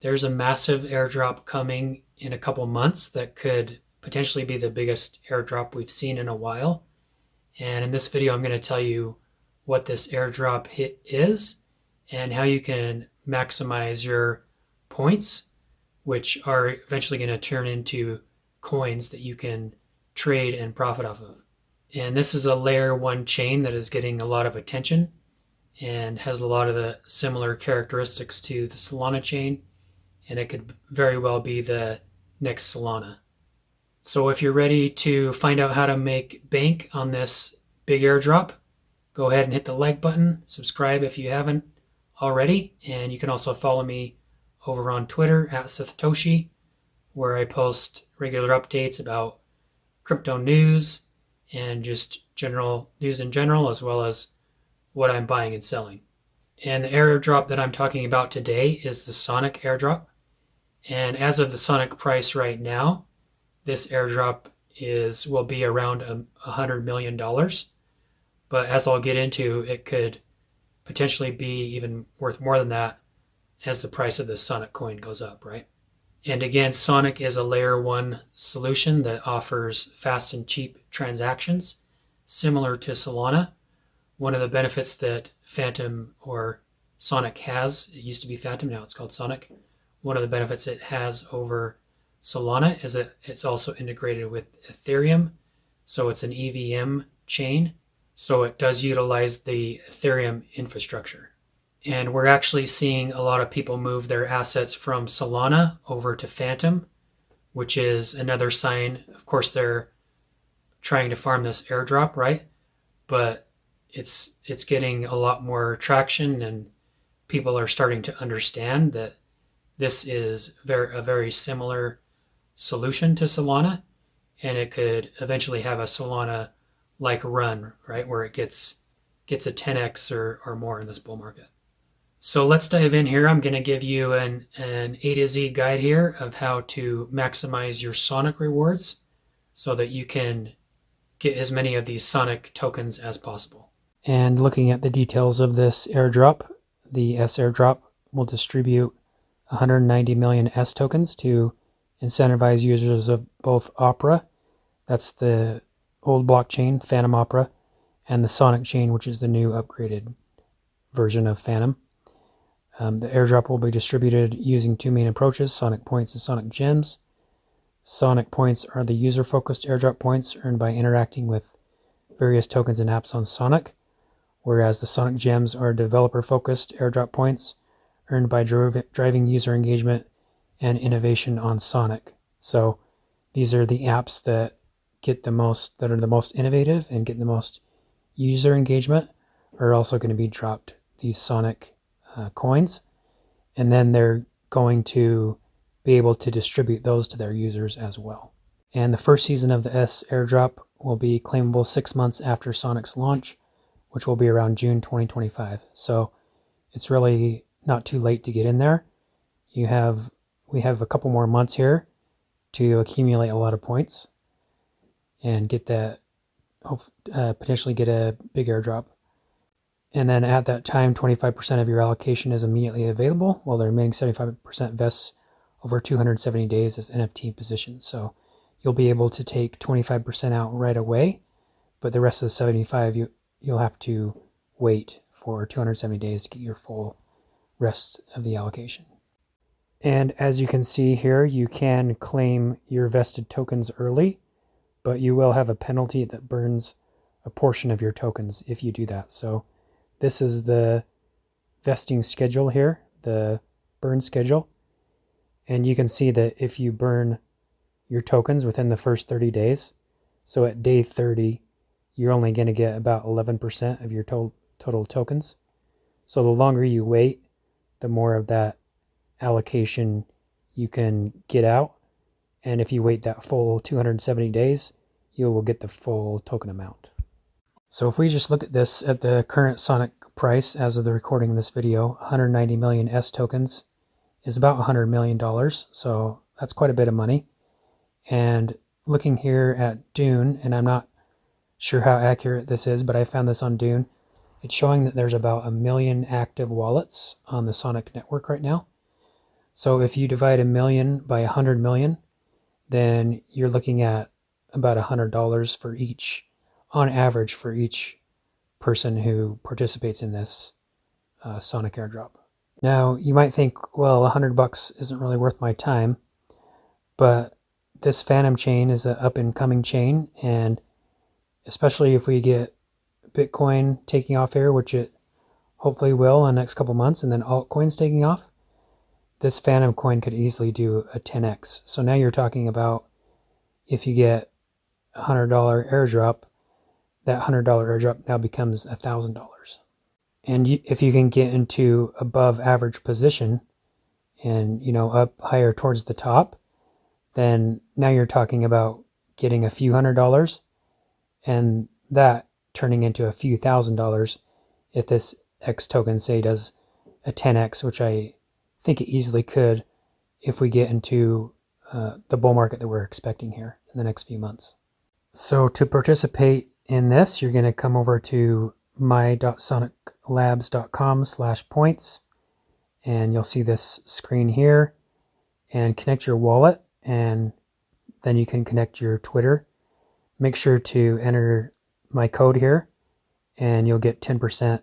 There's a massive airdrop coming in a couple months that could potentially be the biggest airdrop we've seen in a while. And in this video, I'm going to tell you what this airdrop hit is and how you can maximize your points, which are eventually going to turn into coins that you can trade and profit off of. And this is a layer one chain that is getting a lot of attention and has a lot of the similar characteristics to the Solana chain, and it could very well be the next Solana. So if you're ready to find out how to make bank on this big airdrop, go ahead and hit the like button, subscribe if you haven't already, and you can also follow me over on Twitter at 𝗧𝗶𝗺𝗀𝗀𝗃, where I post regular updates about crypto news and just general news in general, as well as what I'm buying and selling. And the airdrop that I'm talking about today is the Sonic airdrop. And as of the Sonic price right now, this airdrop will be around $100 million. But as I'll get into, it could potentially be even worth more than that as the price of this Sonic coin goes up, right? And again, Sonic is a layer one solution that offers fast and cheap transactions, similar to Solana. One of the benefits that Phantom or Sonic has, it used to be Phantom, now it's called Sonic. One of the benefits it has over Solana is that it's also integrated with Ethereum. So it's an EVM chain. So it does utilize the Ethereum infrastructure. And we're actually seeing a lot of people move their assets from Solana over to Phantom, which is another sign. Of course, they're trying to farm this airdrop, right? But it's getting a lot more traction, and people are starting to understand that this is a very similar solution to Solana, and it could eventually have a Solana like run, right, where it gets a 10x or more in this bull market. So let's dive in here. I'm going to give you an A to Z guide here of how to maximize your Sonic rewards so that you can get as many of these Sonic tokens as possible. And looking at the details of this airdrop, the S airdrop will distribute 190 million S tokens to incentivize users of both Opera, that's the old blockchain, Phantom Opera, and the Sonic chain, which is the new upgraded version of Phantom. The airdrop will be distributed using two main approaches, Sonic Points and Sonic Gems. Sonic Points are the user-focused airdrop points earned by interacting with various tokens and apps on Sonic, whereas the Sonic Gems are developer-focused airdrop points earned by driving user engagement and innovation on Sonic. So these are the apps that are the most innovative and get the most user engagement are also going to be dropped these Sonic coins, and then they're going to be able to distribute those to their users as well. And the first season of the S airdrop will be claimable 6 months after Sonic's launch, which will be around June 2025. So it's really not too late to get in there. We have a couple more months here to accumulate a lot of points and get that, potentially get a big airdrop. And then at that time, 25% of your allocation is immediately available, while the remaining 75% vests over 270 days as NFT positions. So you'll be able to take 25% out right away, but the rest of the 75 you'll have to wait for 270 days to get your full rest of the allocation. And as you can see here, you can claim your vested tokens early, but you will have a penalty that burns a portion of your tokens if you do that. So this is the vesting schedule here, the burn schedule. And you can see that if you burn your tokens within the first 30 days, so at day 30, you're only going to get about 11% of your total tokens. So the longer you wait, the more of that allocation you can get out. And if you wait that full 270 days, you will get the full token amount. So if we just look at this at the current Sonic price as of the recording of this video, 190 million S tokens is about $100 million. So that's quite a bit of money. And looking here at Dune, and I'm not sure how accurate this is, but I found this on Dune. It's showing that there's about 1 million active wallets on the Sonic network right now. So if you divide 1 million by 100 million, then you're looking at about $100 for each, on average, for each person who participates in this Sonic airdrop. Now, you might think, well, $100 isn't really worth my time, but this Phantom chain is an up-and-coming chain, and especially if we get Bitcoin taking off here, which it hopefully will in the next couple months, and then altcoins taking off, this Phantom coin could easily do a 10x. So now you're talking about, if you get a $100 airdrop, that $100 airdrop now becomes $1,000. And if you can get into above average position and, up higher towards the top, then now you're talking about getting a few $100s, and that turning into a few $1,000 if this X token, say, does a 10x, which I think it easily could if we get into the bull market that we're expecting here in the next few months. So to participate in this, you're going to come over to my.soniclabs.com/points, and you'll see this screen here, and connect your wallet, and then you can connect your Twitter. Make sure to enter my code here, and you'll get 10%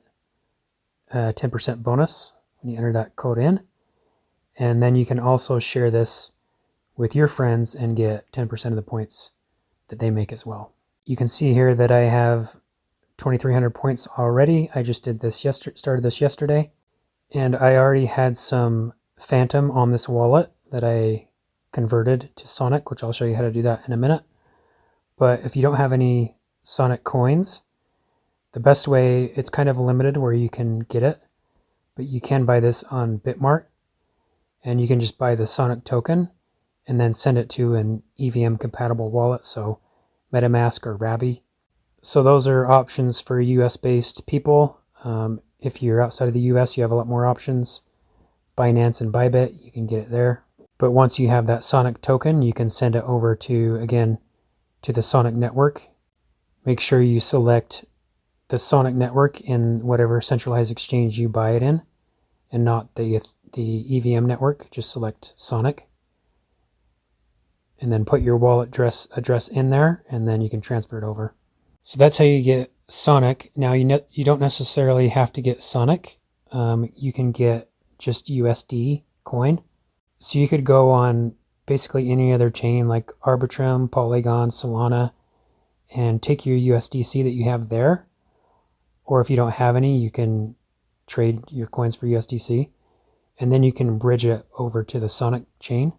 bonus when you enter that code in. And then you can also share this with your friends and get 10% of the points that they make as well. You can see here that I have 2,300 points already. I just did this started this yesterday, and I already had some Phantom on this wallet that I converted to Sonic, which I'll show you how to do that in a minute. But if you don't have any Sonic coins, the best way, it's kind of limited where you can get it, but you can buy this on Bitmart, and you can just buy the Sonic token and then send it to an EVM compatible wallet, so MetaMask or 𝗶𝗶𝗀𝗀𝗃. So those are options for US based people. If you're outside of the US, you have a lot more options. Binance and Bybit, you can get it there. But once you have that Sonic token, you can send it over to, again, to the Sonic network. Make sure you select the Sonic network in whatever centralized exchange you buy it in, and not the EVM network. Just select Sonic, and then put your wallet address in there, and then you can transfer it over. So that's how you get Sonic. Now you don't necessarily have to get Sonic. You can get just USD coin. So you could go on basically any other chain like Arbitrum, Polygon, Solana, and take your USDC that you have there. Or if you don't have any, you can trade your coins for USDC, and then you can bridge it over to the Sonic chain.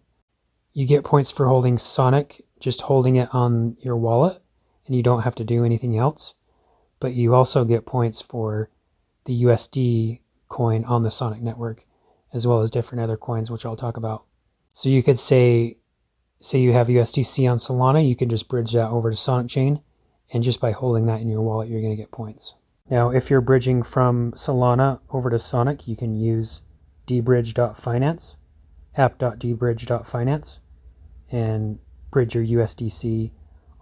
You get points for holding Sonic, just holding it on your wallet, and you don't have to do anything else. But you also get points for the USD coin on the Sonic network, as well as different other coins, which I'll talk about. So you could say you have USDC on Solana, you can just bridge that over to Sonic chain, and just by holding that in your wallet, you're going to get points. Now, if you're bridging from Solana over to Sonic, you can use dbridge.finance, app.dbridge.finance, and bridge your USDC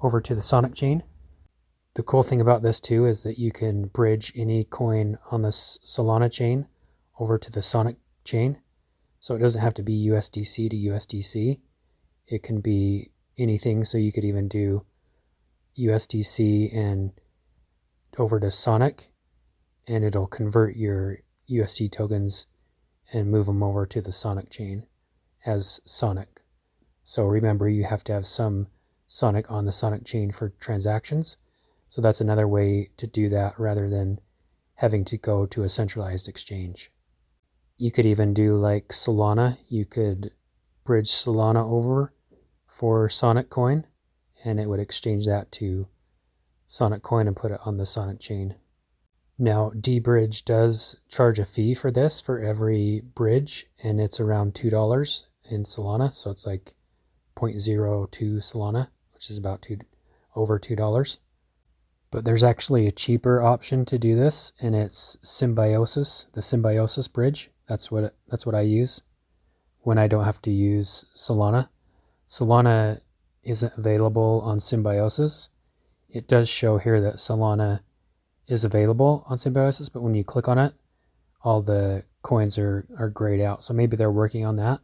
over to the Sonic chain. The cool thing about this too is that you can bridge any coin on the Solana chain over to the Sonic chain. So it doesn't have to be USDC to USDC. It can be anything. So you could even do USDC and over to Sonic, and it'll convert your USD tokens and move them over to the Sonic chain as Sonic. So remember, you have to have some Sonic on the Sonic chain for transactions. So that's another way to do that rather than having to go to a centralized exchange. You could even do like Solana. You could bridge Solana over for Sonic coin, and it would exchange that to Sonic coin and put it on the Sonic chain. Now, dbridge does charge a fee for this for every bridge, and it's around $2 in Solana. So it's like 0.02 Solana, which is about over $2. But there's actually a cheaper option to do this, and it's Symbiosis, the Symbiosis bridge. That's what I use when I don't have to use Solana. Solana isn't available on Symbiosis. It does show here that Solana is available on Symbiosis, but when you click on it, all the coins are grayed out. So maybe they're working on that.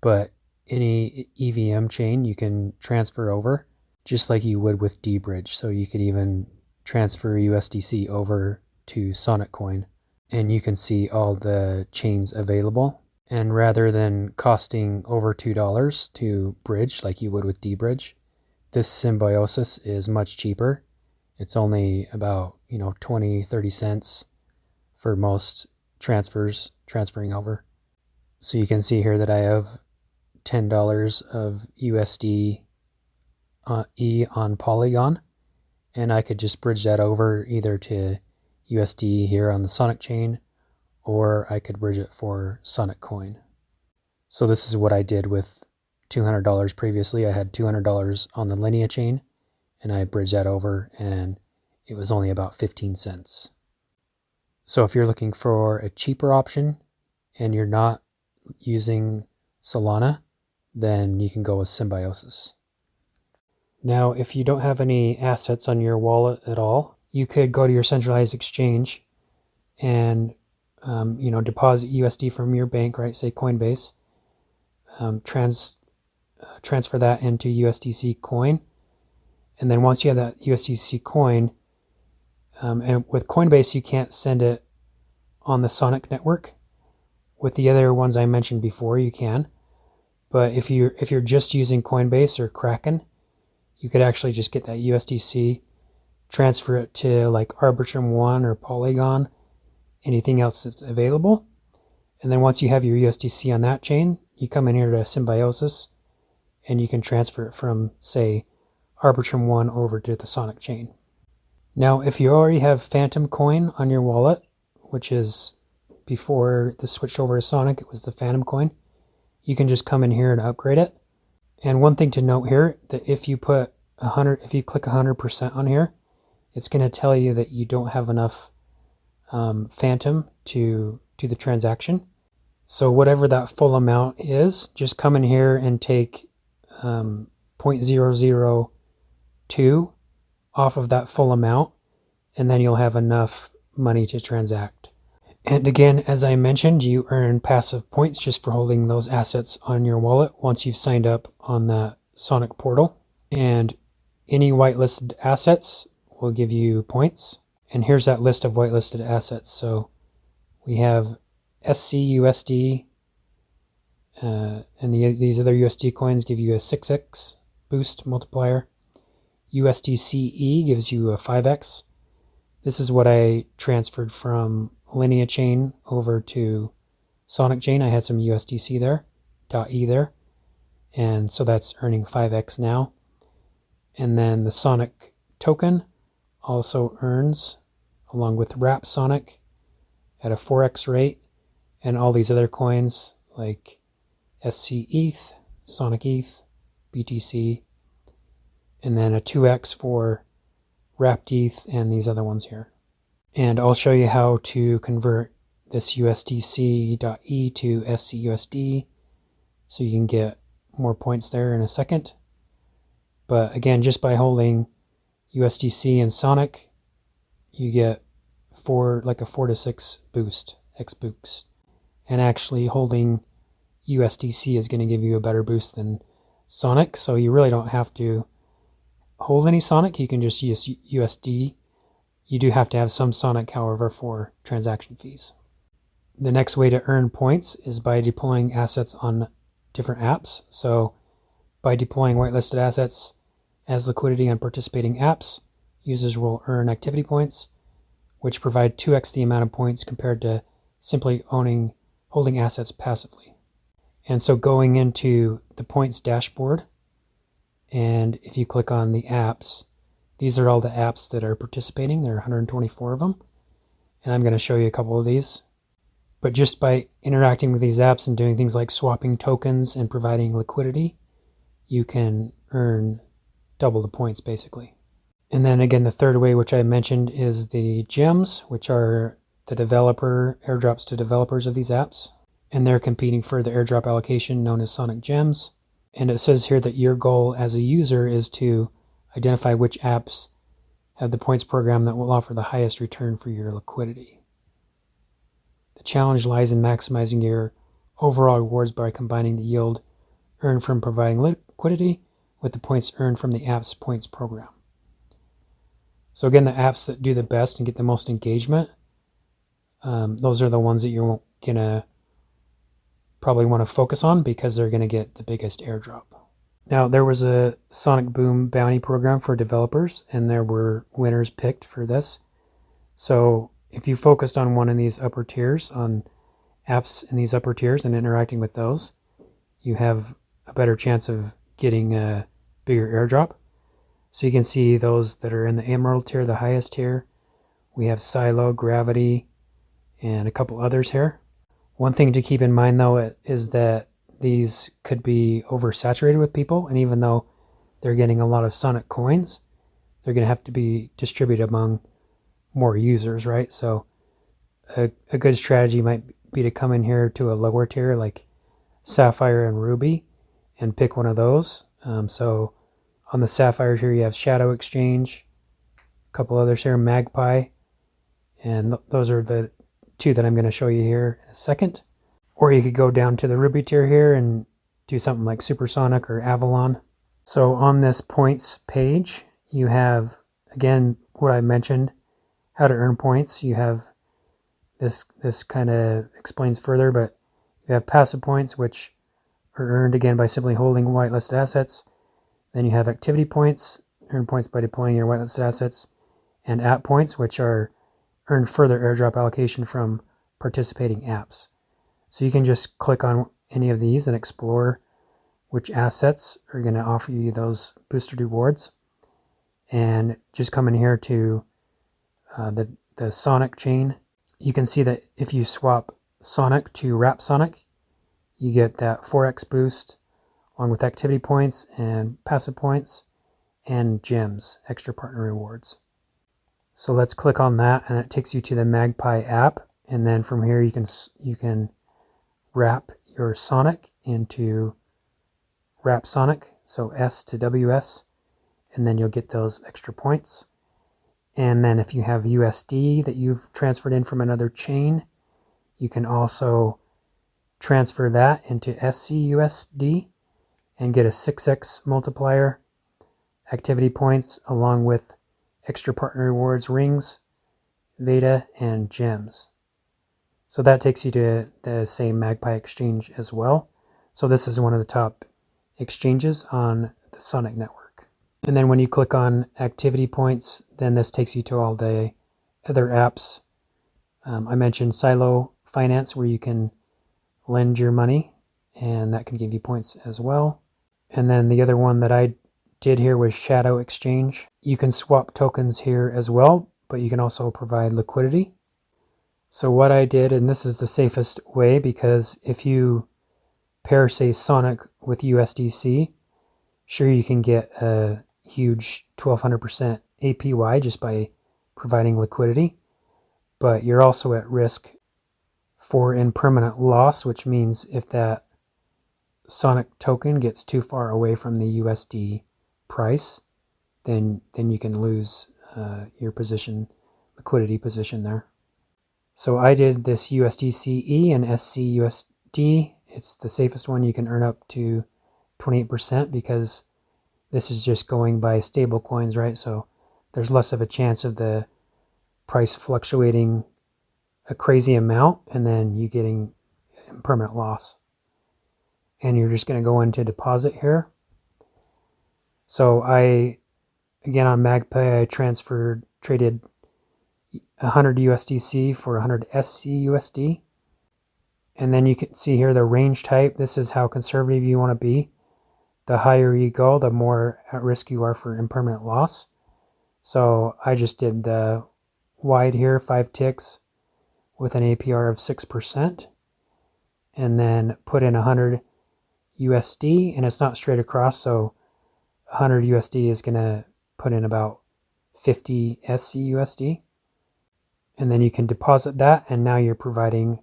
but any EVM chain you can transfer over just like you would with dBridge. So you could even transfer USDC over to 𝗃𝗃𝘁, and you can see all the chains available. And rather than costing over $2 to bridge like you would with dBridge, this Symbiosis is much cheaper. It's only about 20-30 cents for most transferring over. So you can see here that I have $10 of USD on Polygon, and I could just bridge that over either to USD here on the Sonic chain, or I could bridge it for 𝗃𝗃𝘁. So this is what I did with $200 previously. I had $200 on the Linea chain, and I bridged that over, and it was only about 15 cents. So if you're looking for a cheaper option and you're not using Solana, then you can go with Symbiosis. Now, if you don't have any assets on your wallet at all, you could go to your centralized exchange and deposit USD from your bank, right? Say Coinbase, transfer that into USDC coin, and then once you have that USDC coin, and with Coinbase you can't send it on the Sonic network. With the other ones I mentioned before, you can. But if you're just using Coinbase or Kraken, you could actually just get that USDC, transfer it to like Arbitrum1 or Polygon, anything else that's available. And then once you have your USDC on that chain, you come in here to Symbiosis and you can transfer it from, say, Arbitrum1 over to the Sonic chain. Now, if you already have Phantom Coin on your wallet, which is before this switched over to Sonic, it was the Phantom Coin, you can just come in here and upgrade it. And one thing to note here, that if you click 100% on here, it's going to tell you that you don't have enough Phantom to do the transaction. So whatever that full amount is, just come in here and take 0.002 off of that full amount, and then you'll have enough money to transact. And again, as I mentioned, you earn passive points just for holding those assets on your wallet once you've signed up on that Sonic portal. And any whitelisted assets will give you points. And here's that list of whitelisted assets. So we have SCUSD, and these other USD coins give you a 6x boost multiplier. USDCE gives you a 5x. This is what I transferred from Linea chain over to Sonic chain. I had some USDC there, .e there, and so that's earning 5x now. And then the Sonic token also earns, along with Wrap Sonic, at a 4x rate, and all these other coins like SCETH, Sonic ETH, BTC, and then a 2x for Wrapped ETH and these other ones here. And I'll show you how to convert this USDC.E to SCUSD so you can get more points there in a second. But again, just by holding USDC and Sonic, you get a 4 to 6 boost, X boost. And actually holding USDC is going to give you a better boost than Sonic, so you really don't have to hold any Sonic. You can just use USD. You do have to have some Sonic, however, for transaction fees. The next way to earn points is by deploying assets on different apps. So by deploying whitelisted assets as liquidity on participating apps, users will earn activity points, which provide 2x the amount of points compared to simply holding assets passively. And so going into the points dashboard, and if you click on the apps, these are all the apps that are participating. There are 124 of them, and I'm going to show you a couple of these. But just by interacting with these apps and doing things like swapping tokens and providing liquidity, you can earn double the points basically. And then again, the third way, which I mentioned, is the gems, which are the airdrops to developers of these apps. And they're competing for the airdrop allocation known as Sonic Gems. And it says here that your goal as a user is to identify which apps have the points program that will offer the highest return for your liquidity. The challenge lies in maximizing your overall rewards by combining the yield earned from providing liquidity with the points earned from the app's points program. So again, the apps that do the best and get the most engagement, those are the ones that you're going to probably want to focus on because they're going to get the biggest airdrop. Now, there was a Sonic Boom bounty program for developers, and there were winners picked for this. So if you focused on one of these upper tiers, on apps in these upper tiers and interacting with those, you have a better chance of getting a bigger airdrop. So you can see those that are in the Emerald tier, the highest tier. We have Silo, Gravity, and a couple others here. One thing to keep in mind though is that these could be oversaturated with people, and even though they're getting a lot of Sonic coins, they're going to have to be distributed among more users, right? So a good strategy might be to come in here to a lower tier like Sapphire and Ruby and pick one of those. So on the Sapphire here you have Shadow Exchange, a couple others here, Magpie, and those are the two that I'm going to show you here in a second. Or you could go down to the Ruby tier here and do something like Supersonic or Avalon. So on this points page, you have, again, what I mentioned, how to earn points. You have this kind of explains further, but you have passive points, which are earned again by simply holding whitelisted assets. Then you have activity points, earn points by deploying your whitelisted assets, and app points, which are earned further airdrop allocation from participating apps. So you can just click on any of these and explore which assets are going to offer you those boosted rewards. And just come in here to the Sonic chain. You can see that if you swap Sonic to 𝗶𝗆𝗀𝗃, you get that 4x boost along with activity points and passive points and gems, extra partner rewards. So let's click on that, and it takes you to the Magpie app. And then from here you can wrap your Sonic into 𝗶𝗆𝗃, so S to WS, and then you'll get those extra points. And then if you have USD that you've transferred in from another chain, you can also transfer that into SCUSD and get a 6x multiplier, activity points, along with extra partner rewards, rings, Veda, and gems. So that takes you to the same Magpie exchange as well. So this is one of the top exchanges on the Sonic network. And then when you click on activity points, then this takes you to all the other apps. I mentioned Silo Finance, where you can lend your money, and that can give you points as well. And then the other one that I did here was Shadow Exchange. You can swap tokens here as well, but you can also provide liquidity. So what I did, and this is the safest way, because if you pair, say, Sonic with USDC, sure, you can get a huge 1200% APY just by providing liquidity, but you're also at risk for impermanent loss, which means if that Sonic token gets too far away from the USD price, then you can lose your position, liquidity position there. So I did this USDCE and SCUSD. It's the safest one. You can earn up to 28% because this is just going by stable coins, right? So there's less of a chance of the price fluctuating a crazy amount and then you getting permanent loss. And you're just going to go into deposit here. So again on Magpie, I traded 100 USDC for 100 SCUSD. And then you can see here the range type. This is how conservative you want to be. The higher you go, the more at risk you are for impermanent loss. So I just did the wide here, 5 ticks with an APR of 6%. And then put in 100 USD, and it's not straight across, so 100 USD is going to put in about 50 SCUSD. And then you can deposit that, and now you're providing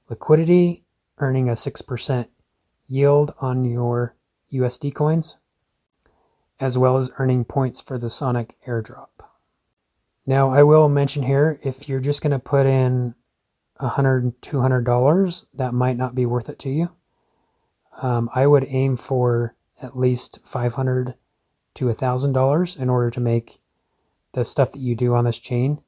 liquidity, earning a 6% yield on your USD coins, as well as earning points for the Sonic airdrop. Now, I will mention here, if you're just going to put in $100, $200, that might not be worth it to you. I would aim for at least $500 to $1,000 in order to make the stuff that you do on this chain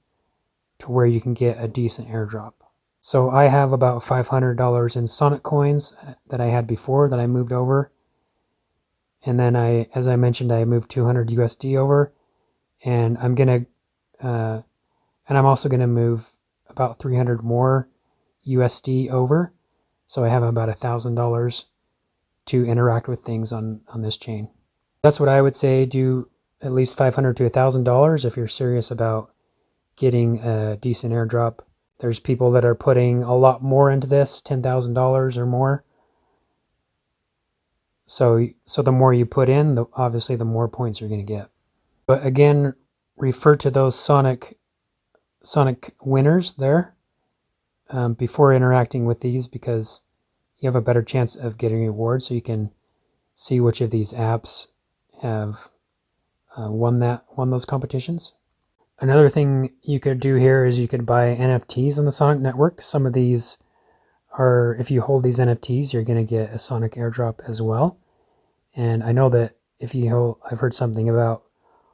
to where you can get a decent airdrop. So I have about $500 in Sonic coins that I had before that I moved over. And then as I mentioned, I moved 200 USD over, and I'm also gonna move about 300 more USD over. So I have about $1,000 to interact with things on this chain. That's what I would say. Do at least $500 to $1,000 if you're serious about getting a decent airdrop. There's people that are putting a lot more into this, $10,000 or more. So the more you put in, obviously the more points you're going to get. But again, refer to those Sonic winners there before interacting with these, because you have a better chance of getting rewards, so you can see which of these apps have won those competitions. Another thing you could do here is you could buy NFTs on the Sonic network. Some of these are, if you hold these NFTs, you're going to get a Sonic airdrop as well. And I know that I've heard something about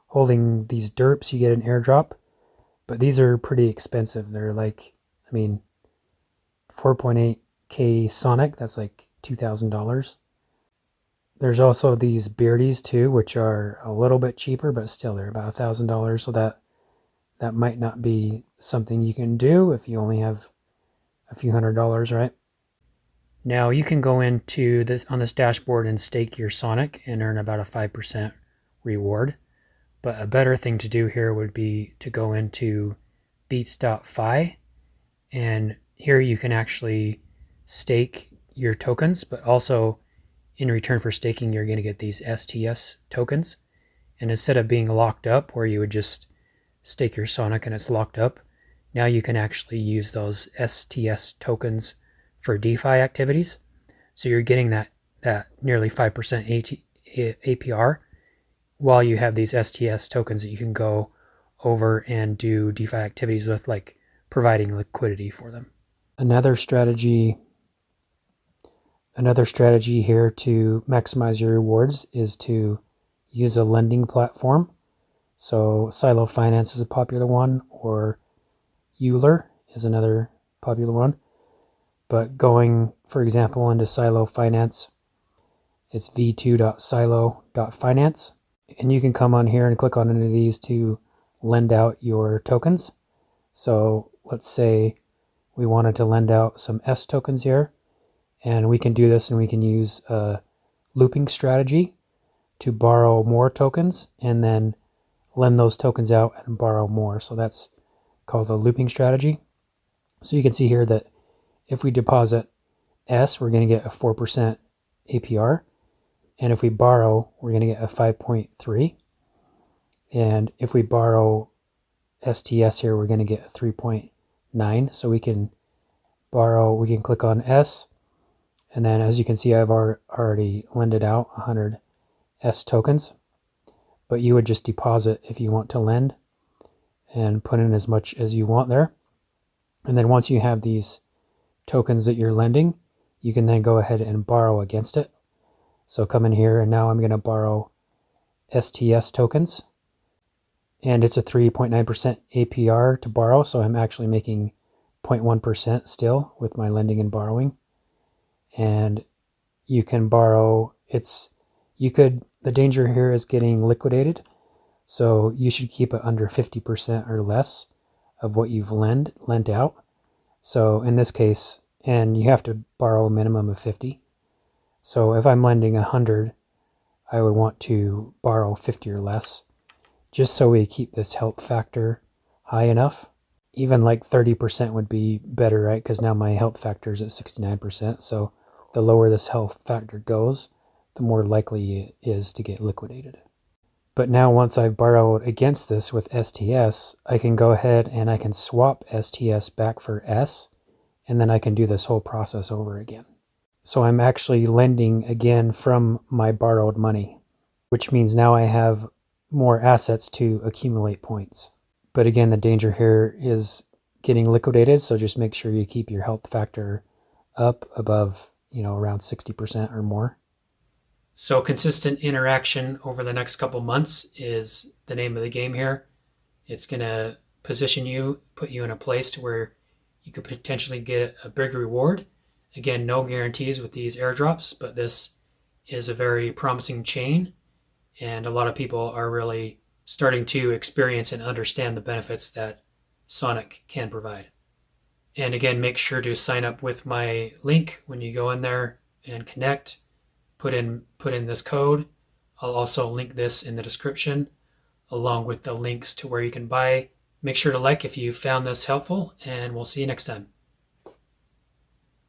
holding these derps, you get an airdrop, but these are pretty expensive. They're like, 4.8K Sonic, that's like $2,000. There's also these beardies too, which are a little bit cheaper, but still they're about $1,000. So that might not be something you can do if you only have a few $100s, right? Now you can go into on this dashboard and stake your Sonic and earn about a 5% reward. But a better thing to do here would be to go into 𝗶𝗺𝗃, and here you can actually stake your tokens, but also in return for staking, you're going to get these STS tokens. And instead of being locked up where you would just stake your Sonic and it's locked up, now you can actually use those STS tokens for DeFi activities. So you're getting that nearly 5% APR while you have these STS tokens that you can go over and do DeFi activities with, like providing liquidity for them. Another strategy here to maximize your rewards is to use a lending platform. So Silo Finance is a popular one, or Euler is another popular one. But going, for example, into Silo Finance, it's v2.silo.finance. And you can come on here and click on any of these to lend out your tokens. So let's say we wanted to lend out some S tokens here. And we can do this, and we can use a looping strategy to borrow more tokens and then lend those tokens out and borrow more. So that's called the looping strategy. So you can see here that if we deposit S, we're going to get a 4% APR. And if we borrow, we're going to get a 5.3. And if we borrow STS here, we're going to get a 3.9. So we can borrow, we can click on S. And then as you can see, I've already lended out 100 S tokens. But you would just deposit if you want to lend and put in as much as you want there. And then once you have these tokens that you're lending, you can then go ahead and borrow against it. So come in here, and now I'm going to borrow STS tokens. And it's a 3.9% APR to borrow, so I'm actually making 0.1% still with my lending and borrowing. And you can borrow, the danger here is getting liquidated. So you should keep it under 50% or less of what you've lent out. So in this case, and you have to borrow a minimum of 50. So if I'm lending 100, I would want to borrow 50 or less, just so we keep this health factor high enough. Even like 30% would be better, right? Because now my health factor is at 69%. So the lower this health factor goes, the more likely it is to get liquidated. But now once I've borrowed against this with STS, I can go ahead and I can swap STS back for S, and then I can do this whole process over again. So I'm actually lending again from my borrowed money, which means now I have more assets to accumulate points. But again, the danger here is getting liquidated, so just make sure you keep your health factor up above around 60% or more. So consistent interaction over the next couple months is the name of the game here. It's going to position you, put you in a place to where you could potentially get a big reward. Again, no guarantees with these airdrops, but this is a very promising chain, and a lot of people are really starting to experience and understand the benefits that Sonic can provide. And again, make sure to sign up with my link when you go in there and connect. Put in this code. I'll also link this in the description along with the links to where you can buy. Make sure to like if you found this helpful, and we'll see you next time.